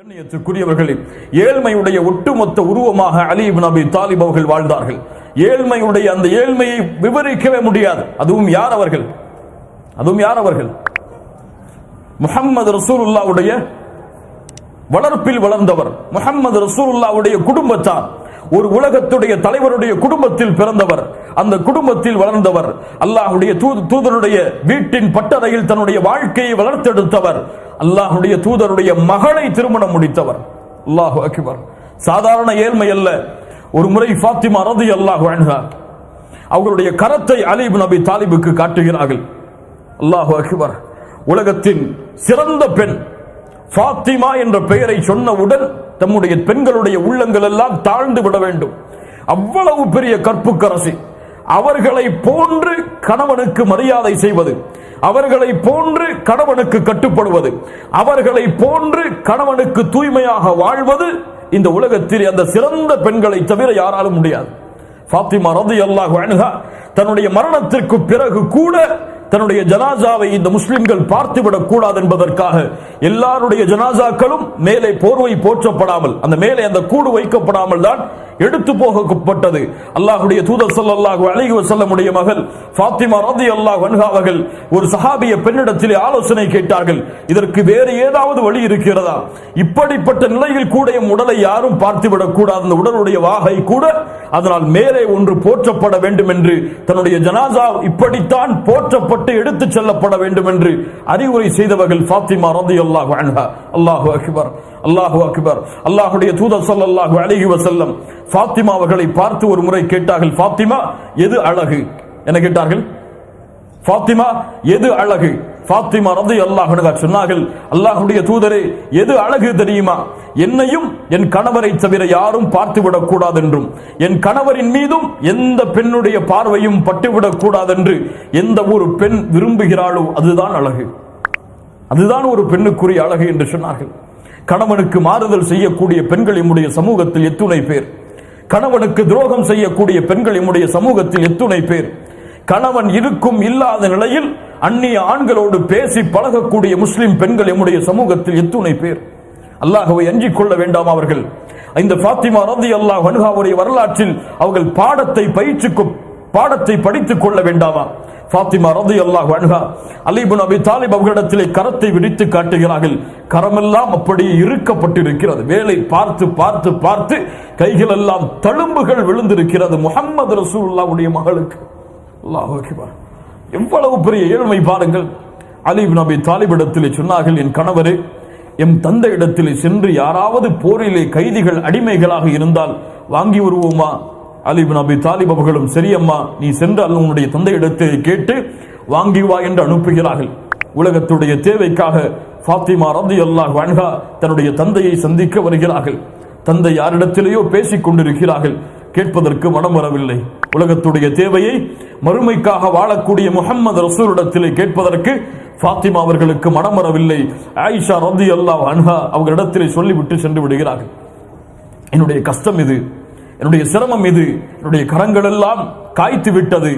கண்ணியத்திற்குரியவர்களே, ஏழ்மையுடைய ஒட்டுமொத்த உருவமாக அலி இப்னு அபி தாலிப் அவர்கள் வாழ்ந்தார்கள். ஏழ்மையுடைய அந்த ஏழ்மையை விவரிக்கவே முடியாது. அதுவும் யார் அவர்கள்? முஹம்மது ரசூலுல்லாஹ்வுடைய வளர்ப்பில் வளர்ந்தவர், முஹம்மது ரசூலுல்லாஹ்வுடைய குடும்பத்தார், ஒரு உலகத்துடைய தலைவருடைய குடும்பத்தில் பிறந்தவர், அந்த குடும்பத்தில் வளர்ந்தவர், அல்லாஹ்வுடைய தூதருடைய வீட்டின் பட்டறையில் தன்னுடைய வாழ்க்கையை வளர்த்தெடுத்தவர், அல்லாஹ்வுடைய தூதருடைய மகளை திருமணம் முடித்தவர். அல்லாஹு அக்பர். சாதாரண ஏழ்மை அல்ல. ஒரு முறை ஃபாத்திமா ரலியல்லாஹு அன்ஹா அவர்களுடைய கரத்தை அலி இப்னு அபி தாலிபுக்கு காட்டுகிறார்கள். அல்லாஹு அக்பர். உலகத்தின் சிறந்த பெண் ஃபாத்திமா என்ற பெயரை சொன்னவுடன் தம்முடைய பெண்களுடைய உள்ளங்கள் எல்லாம் தாழ்ந்து விட வேண்டும். அவ்வளவு பெரிய கற்புக்கரசி. அவர்களை போன்று கணவனுக்கு மரியாதை செய்வது, அவர்களை போன்று கணவனுக்கு கட்டுப்படுவது, அவர்களை போன்று கணவனுக்கு தூய்மையாக வாழ்வது இந்த உலகத்தில் அந்த சிறந்த பெண்களை தவிர யாராலும் முடியாது. ஃபாத்திமா ரலியல்லாஹு அன்ஹா தன்னுடைய மரணத்திற்கு பிறகு கூட தன்னுடைய ஜனாசாவை இந்த முஸ்லிம்கள் பார்த்துவிடக் கூடாது என்பதற்காக எல்லாருடைய ஜனாசாக்களும் மேலே போர்வை போற்றப்படாமல், அந்த மேலே அந்த கூடு வைக்கப்படாமல் தான் எடுத்து போகப்பட்டது. அல்லாஹ்வுடைய தூதர் ஸல்லல்லாஹு அலைஹி வஸல்லம் உடைய மகள் ஃபாத்திமா ரலியல்லாஹு அன்ஹா அவர்கள் ஒரு சஹாபிய பெண்ணிடத்திலே ஆலோசனை கேட்டார்கள். இதற்கு வேறு ஏதாவது வழி இருக்கிறதா? இப்படிப்பட்ட நிலையில் கூட எம் உடலை யாரும் பார்த்துவிடக் கூடாது, அந்த உடலுடைய வாகை கூட அதனால் மேலே ஒன்று போற்றப்பட வேண்டும் என்று, தன்னுடைய ஜனாசா இப்படித்தான் போற்றப்பட்டு எடுத்துச் செல்லப்பட வேண்டும் என்று அறிவுரை செய்தவர்கள் ஃபாத்திமா ரலியல்லாஹு அன்ஹா. அல்லாஹு அக்பர், அல்லாஹு அக்பர். அல்லாஹ்வுடைய தூதர் ஸல்லல்லாஹு அலைஹி வஸல்லம் ஃபாத்திமா அவர்களை பார்த்து ஒரு முறை கேட்டார்கள், ஃபாத்திமா எது அழகு என கேட்டார்கள். ஃபாத்திமா எது அழகு? ஃபாத்திமா ரலியல்லாஹு அன்ஹா சொன்னார்கள், அல்லாஹ்வுடைய தூதரே, எது அழகு தெரியுமா? என்னையும் என் கணவரை தவிர யாரும் பார்த்துவிடக் கூடாது என்றும், என் கணவரின் மீதும் எந்த பெண்ணுடைய பார்வையும் பட்டுவிடக் கூடாது என்று எந்த ஒரு பெண் விரும்புகிறாளோ அதுதான் அழகு, அதுதான் ஒரு பெண்ணுக்குரிய அழகு என்று சொன்னார்கள். கணவனுக்கு மாறுதல் செய்யக்கூடிய பெண்கள் நம்முடைய சமூகத்தில் எத்துணை பேர்? கணவனுக்கு துரோகம் செய்யக்கூடிய பெண்கள் நம்முடைய சமூகத்தில் எத்துணை பேர்? கணவன் இருக்கும் இல்லாத நிலையில் அந்நிய ஆண்களோடு பேசி பழகக்கூடிய முஸ்லிம் பெண்கள் நம்முடைய சமூகத்தில் எத்துணை பேர்? அல்லாஹ்வை அஞ்சிக் கொள்ள வேண்டாம் அவர்கள்? இந்த ஃபாத்திமா ரலியல்லாஹு அன்ஹாவுடைய வரலாற்றில் அவர்கள் பாடத்தை படித்துக் கொள்ள வேண்டாமா? ஃபாத்திமா ரலியல்லாஹு அன்ஹா அலி இப்னு அபி தாலிப் அவர்களிடத்திலே கரத்தை விரித்து காட்டுகிறார்கள். கரமெல்லாம் அப்படியே இறுக்கப்பட்டிருக்கிறது. வேலை பார்த்து பார்த்து பார்த்து கைகள் எல்லாம் தழும்புகள் விழுந்திருக்கிறது முஹம்மது ரசூலுல்லாஹ்வுடைய மகளுக்கு. அல்லாஹு அக்பர். எவ்வளவு பெரிய ஏழ்மை பாருங்கள். அலி இப்னு அபி தாலிப் இடத்திலே சொன்னார்கள், என் கணவரே, எம் தந்தை இடத்திலே சென்று யாராவது போரிலே கைதிகள் அடிமைகளாக இருந்தால் வாங்கி வருவோமா? அலி இப்னு அபி தாலிப் அவர்களும், சரியம்மா, நீ சென்றால் உன்னுடைய தந்தை இடத்தை கேட்டு வாங்கி வா என்று அனுப்புகிறார்கள். உலகத்துடைய தேவைக்காக ஃபாத்திமா ரலியல்லாஹு அன்ஹா தன்னுடைய தந்தையை சந்திக்க வருகிறார்கள். தந்தை யாரிடத்திலேயோ பேசிக் கொண்டிருக்கிறார்கள். கேட்பதற்கு மனம் வரவில்லை. உலகத்துடைய தேவையை மறுமைக்காக வாழக்கூடிய முஹம்மது ரசூலிடத்திலே கேட்பதற்கு ஃபாத்திமா அவர்களுக்கு மனம் வரவில்லை. ஆயிஷா ரலியல்லாஹு அன்ஹா அவர்களிடத்திலே சொல்லிவிட்டு சென்று விடுகிறார்கள். என்னுடைய கஷ்டம் இது, என்னுடைய சிரமம் இது, என்னுடைய கரங்கள் எல்லாம் காய்த்து விட்டது.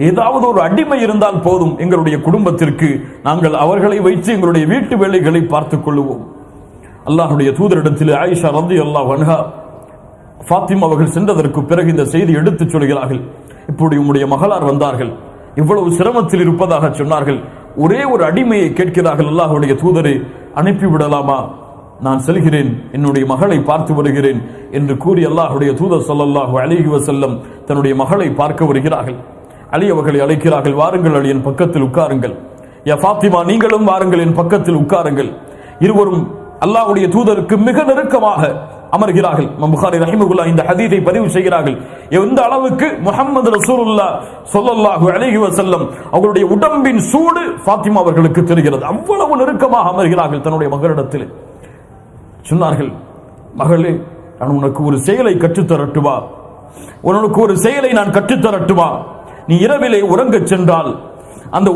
ஏதாவது ஒரு அடிமை இருந்தால் போதும் எங்களுடைய குடும்பத்திற்கு, நாங்கள் அவர்களை வைத்து எங்களுடைய வீட்டு வேலைகளை பார்த்துக் கொள்ளுவோம். அல்லாஹ்வுடைய தூதரிடத்தில் ஆயிஷா ரலியல்லாஹு அன்ஹா ஃபாத்திமா அவர்கள் சென்றதற்கு பிறகு இந்த செய்தி எடுத்துச் சொல்கிறார்கள். இப்படி உம்முடைய மகளார் வந்தார்கள், இவ்வளவு சிரமத்தில் இருப்பதாக சொன்னார்கள். ஒரே ஒரு அடிமையை கேட்கிறார்கள். அல்லாஹ்வுடைய தூதரை அனுப்பிவிடலாமா? நான் செல்கிறேன், என்னுடைய மகளை பார்த்து வருகிறேன் என்று கூறி அல்லாஹ்வுடைய தூதர் ஸல்லல்லாஹு அலைஹி வஸல்லம் தன்னுடைய மகளை பார்க்க வருகிறார்கள். அலி அவர்களை அழைக்கிறார்கள், வாருங்கள் அலி, என் பக்கத்தில் உட்காருங்கள். யா ஃபாத்திமா, நீங்களும் வாருங்கள், என் பக்கத்தில் உட்காருங்கள். இருவரும் அல்லாஹ்வுடைய தூதருக்கு மிக நெருக்கமாக அமர்கிறார்கள். இமாம் புகாரி ரஹிமஹுல்லாஹ் இந்த ஹதீஸை பதிவு செய்கிறார்கள். எந்த அளவுக்கு முஹம்மது ரசூலுல்லாஹ் ஸல்லல்லாஹு அலைஹி வஸல்லம் அவருடைய உடம்பின் சூடு ஃபாத்திமா அவர்களுக்கு தெரிகிறது. அவ்வளவு நெருக்கமாக அமர்கிறார்கள் தன்னுடைய மகளிடத்தில். சொன்னார்கள், மகளே, நான் உனக்கு ஒரு செயலை கற்றுத்தரட்டுமா? உனக்கு ஒரு செயலை நான் கற்றுத்தரட்டுமா? நீ இரவிலே உறங்கச் சென்றால் அந்த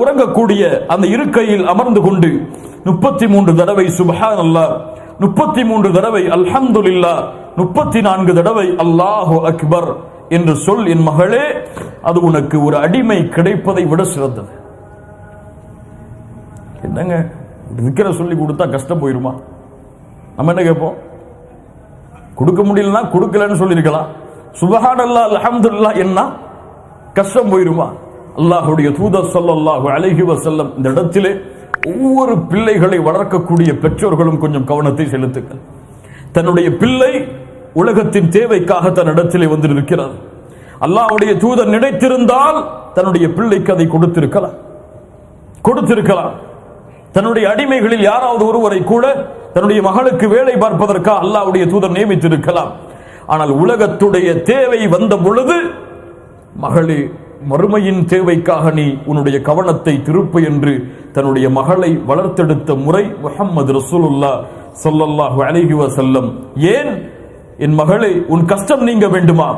உறங்கக்கூடிய அந்த இருக்கையில் அமர்ந்து கொண்டு 33 தடவை சுப்ஹானல்லாஹ், 33 தடவை அல்ஹம்துலில்லாஹ், 34 தடவை அல்லாஹு அக்பர் என்று சொல் என் மகளே. அது உனக்கு ஒரு அடிமை கிடைப்பதை விட சிறந்தது. என்னங்க, திக்ர சொல்லி கொடுத்தா கஷ்டம் போயிருமா? நம்ம என்ன கேட்போம்? கொடுக்க முடியலன்னா கொடுக்கலன்னு சொல்லியிருக்கலாம். சுப்ஹானல்லாஹ் அல்ஹம்துலில்லாஹ் என்ன கஷ்டம் போயிருமா? அல்லாஹ்வுடைய தூதர் ஸல்லல்லாஹு அலைஹி வஸல்லம் இந்த இடத்திலே ஒவ்வொரு பிள்ளைகளை வளர்க்கக்கூடிய பெற்றோர்களும் கொஞ்சம் கவனத்தை செலுத்துங்கள். தன்னுடைய பிள்ளை உலகத்தின் தேவைக்காக தன்னிடத்திலே வந்திருக்கிறது. அல்லாஹ்வுடைய தூதர் நினைத்திருந்தால் தன்னுடைய பிள்ளைக்கு அதை கொடுத்திருக்கலாம். தன்னுடைய அடிமைகளில் யாராவது ஒருவரை கூட தன்னுடைய மகளுக்கு வேலை பார்ப்பதற்காக அல்லாஹ்வுடைய தூதர் நியமித்திருக்கலாம். ஆனால் உலகத்துடைய தேவை வந்த பொழுது, மகளே மறுமையின் தேவைக்காக நீ உன்னுடைய கவனத்தை திருப்பு என்று தன்னுடைய மகளை வளர்த்தெடுத்த முறை முஹம்மது ரசூலுல்லாஹ் ஸல்லல்லாஹு அலைஹி வஸல்லம். ஏன் என் மகளே, உன் கஷ்டம் நீங்க வேண்டுமா,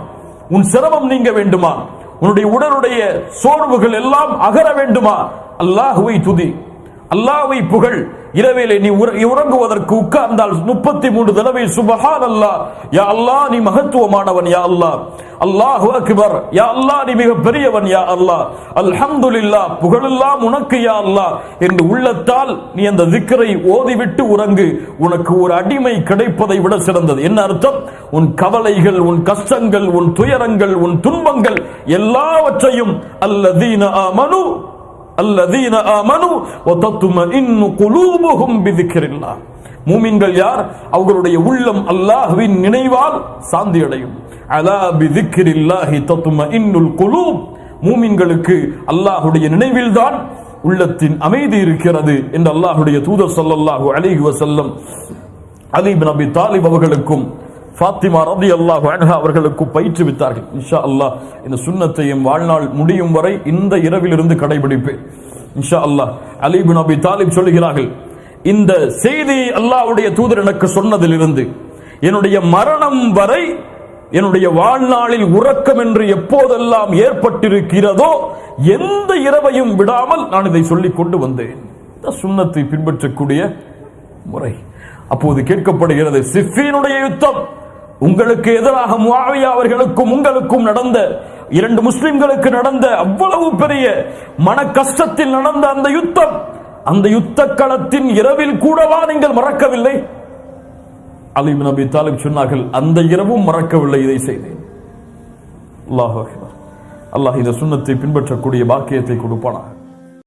உன் சிரமம் நீங்க வேண்டுமா, உன்னுடைய உடலுடைய சோர்வுகள் எல்லாம் அகர வேண்டுமா, அல்லாஹ்வை துதி, அல்லாஹ்வை புகழ். இரவிலே நீ உறங்குவதற்கு உட்கார்ந்தால் 33 தடவை சுப்ஹானல்லாஹ், யா அல்லாஹ் நீ மகத்துவமானவன், யா அல்லாஹ், அல்லாஹு அக்பர், யா அல்லாஹ் நீ மிக பெரியவன், யா அல்லாஹ், அல்ஹம்துலில்லாஹ் புகழெல்லாம் உனக்கு யா அல்லாஹ் என்று உள்ளத்தால் நீ அந்த திக்ரை ஓதிவிட்டு உறங்கு. உனக்கு ஒரு அடிமை கிடைப்பதை விட சிறந்தது. என்ன அர்த்தம்? உன் கவலைகள், உன் கஷ்டங்கள், உன் துயரங்கள், உன் துன்பங்கள் எல்லாவற்றையும் அல்லதீன ஆமனு வதத்மஇன்னு குலூபுஹும் பிதிக்ரில்லாஹ். மூமின்கள் யார்? அவர்களுடைய உள்ளம் அல்லாஹ்வின் நினைவால் சாந்தி அடையும். அலா பிதிக்ரில்லாஹி தத்மஇன்னுல் குலூப். மூமின்களுக்கு அல்லாஹ்வுடைய நினைவில்தான் உள்ளத்தின் அமைதி இருக்கிறது என்று அல்லாஹ்வுடைய தூதர் ஸல்லல்லாஹு அலைஹி வஸல்லம் அலி இப்னு அபி தாலிப் அவர்களுக்கும் ஃபாத்திமா ரலியல்லாஹு அன்ஹா அவர்களுக்கு பயிற்றுவித்தார்கள். இன்ஷா அல்லாஹ் இந்த சுன்னத்தை என் வாழ்நாள் முடியும் வரை இந்த இரவிலிருந்து கடைபிடிப்பேன் இன்ஷா அல்லாஹ். அலி இப்னு அபி தாலிப் சொல்கிறார்கள், இந்த செய்தி அல்லாஹ்வுடைய தூதர் எனக்கு சொன்னதிலிருந்து என்னுடைய மரணம் வரை என்னுடைய வாழ்நாளில் உறக்கம் என்று எப்போதெல்லாம் ஏற்பட்டிருக்கிறதோ எந்த இரவையும் விடாமல் நான் இதை சொல்லிக் கொண்டு வந்தேன். இந்த சுன்னத்தை பின்பற்றக்கூடிய முறை. அப்போது கேட்கப்படுகிறது, சிஃபீனுடைய யுத்தம் உங்களுக்கு எதிராக முஆவியா அவர்களுக்கும் உங்களுக்கும் நடந்த, 2 முஸ்லிம்களுக்கு நடந்த அவ்வளவு பெரிய மன கஷ்டத்தில் நடந்த அந்த யுத்தம், அந்த யுத்த களத்தின் இரவில் கூடவா நீங்கள் மறக்கவில்லை? அலி இப்னு அபி தாலிப் சொன்னார்கள், அந்த இரவும் மறக்கவில்லை, இதை செய்தேன். அல்லாஹ் அக்பர். அல்லாஹ் இந்த சுன்னத்தை பின்பற்றக்கூடிய பாக்கியத்தை கொடுப்பானாக.